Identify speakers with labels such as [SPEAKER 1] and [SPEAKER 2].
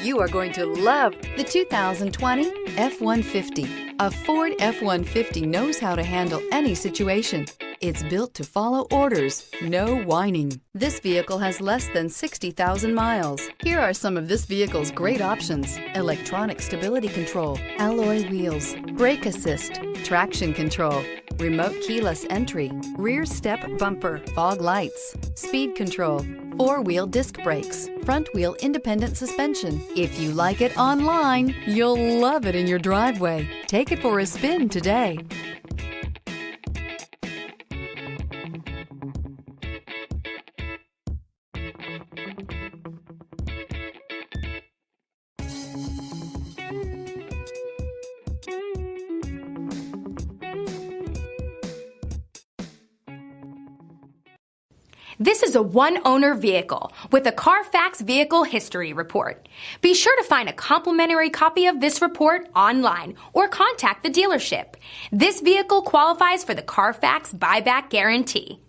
[SPEAKER 1] You are going to love the 2020 F-150. A Ford F-150 knows how to handle any situation. It's built to follow orders, no whining. This vehicle has less than 60,000 miles. Here are some of this vehicle's great options: electronic stability control, alloy wheels, brake assist, traction control, remote keyless entry, rear step bumper, fog lights, speed control, four-wheel disc brakes, front-wheel independent suspension. If you like it online, you'll love it in your driveway. Take it for a spin today.
[SPEAKER 2] This is a one-owner vehicle with a Carfax Vehicle History Report. Be sure to find a complimentary copy of this report online or contact the dealership. This vehicle qualifies for the Carfax Buyback Guarantee.